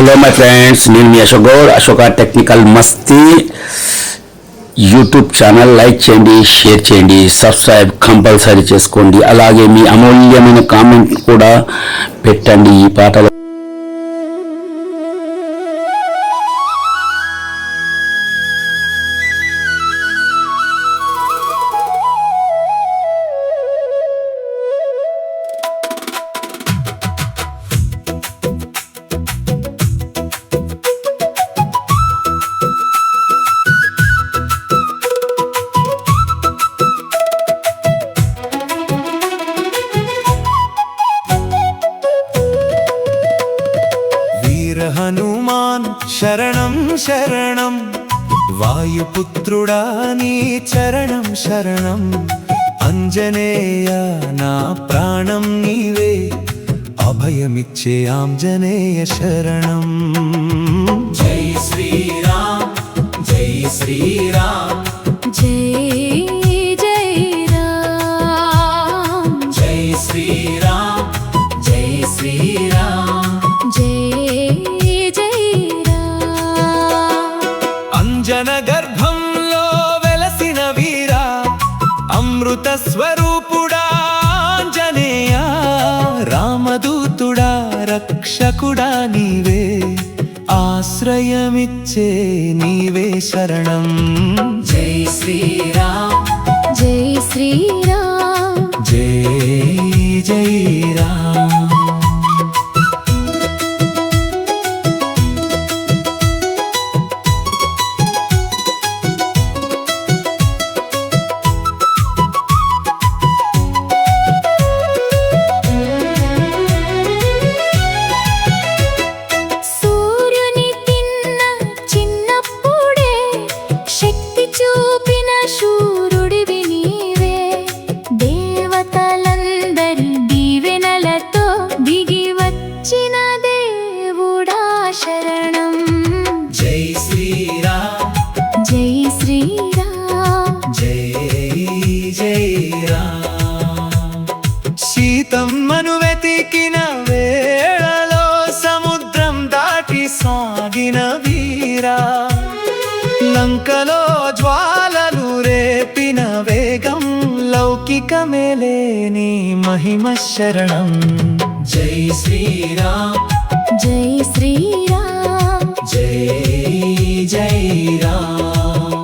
Hello my friends, నేను మీ Ashok Goud, Ashoka technical మస్తీ YouTube channel like చేయండి, share చేయండి, సబ్స్క్రైబ్ కంపల్సరీ చేసుకోండి. అలాగే మీ అమూల్యమైన కామెంట్ కూడా పెట్టండి. ఈ పాటలో హనుమాన్ శరణం శరణం, వాయుపుత్రుడా నీ చరణం శరణం. అంజనేయ నా ప్రాణం నీవే, అభయమిచ్చే ఆంజనేయ శరణం. జై శ్రీరామ్ జై శ్రీరామ్ జై జై రామ్, జై శ్రీరామ్ జై శ్రీరామ్ జై జై రామ్. అంజన గర్భంలో వెలసిన వీరా, అమృత స్వరూపుడా ఆంజనేయ. రామదూతుడా రక్షకుడా నీవే, ఆశ్రయమిచ్చే నీవే శరణం. జై శ్రీరామ్ జై శ్రీరామ్ జై జై రామ్. సూర్యుని తిన్న చిన్నప్పుడే శక్తి చూపిన శూరుడివి నీవే. దేవతలందరి దీవెనలతో దిగి వచ్చిన దేవుడా శరణం. జై శ్రీరామ్ జై శ్రీరామ్ జై జై రామ్. సీతమ్మను వెతికిన వేళలో సముద్రం దాటి సాగిన వీరా, లంకలో జ్వాలలు రేపిన వేగం లౌకికమేలే నీ మహిమ శరణం. జై శ్రీరామ్ జై శ్రీరామ్ జై జై రామ్.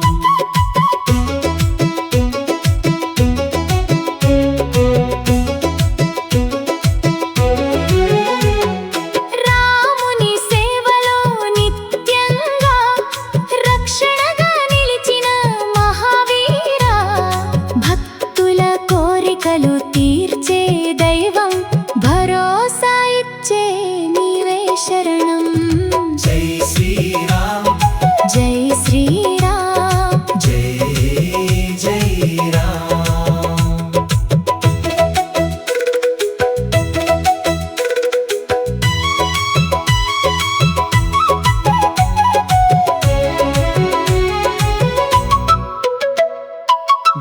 రాముని సేవలో నిత్యంగా రక్షణగా నిలిచిన మహావీరా, భక్తుల కోరికలు తీర్చే దైవం, భరోసా ఇచ్చే నీవే శరణం. జై శ్రీరామ్ జై శ్రీరామ్ జై జై రామ్.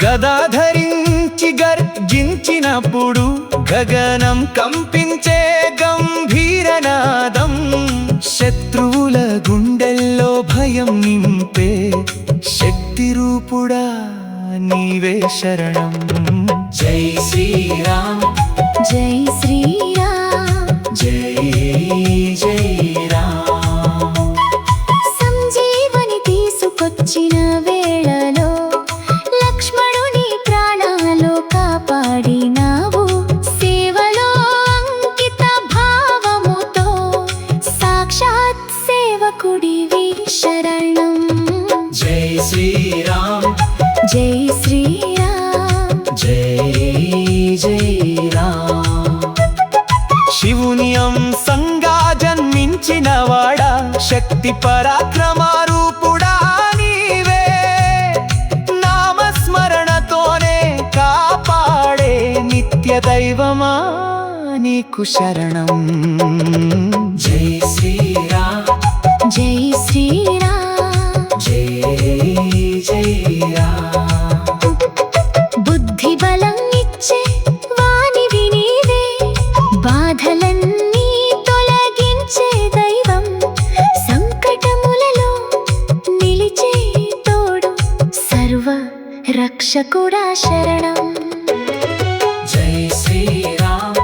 గదాధరించి గర్జించినప్పుడు గగనం కంపించే గంభీరనాదం, శత్రువుల గుండెల్లో భయం నింపే శక్తి రూపుడా నీవే శరణం. జై శ్రీరామ్ జై శ్రీరామ్ జై జై రామ్. సంజీవని తీసుకొచ్చిన వేళలో లక్ష్మణుని ప్రాణాలు కాపాడినావు. సేవలో అంకిత భావముతో సాక్షాత్ సేవకుడివి శరణం. జై శ్రీరామ్ జై శ్రీరామ్ జై జై రామ్. శివుని అంశంగా జన్మించిన వాడా, శక్తి పరాక్రమారూపుడా నీవే. నామస్మరణతోనే కాపాడే నిత్య దైవమా నీకు శరణం. జై శ్రీరామ్ జై శ్రీరామ్ జై జై రామ్. బుద్ధి బలం ఇచ్చే వానివి నీవే, బాధలన్నీ తొలగించే దైవం, రక్షకుడా శరణం. జై శ్రీరామ్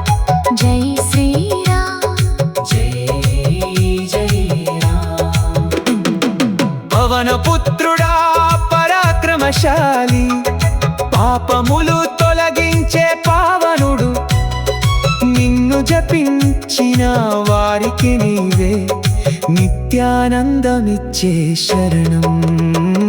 జై శ్రీరామ్. జై జై రామ్. పవనపుత్రుడా పరాక్రమశాలి, పాపములు తొలగించే పావనుడు, నిన్ను జపించిన వారికి నీవే నిత్యానందమిచ్చే శరణం.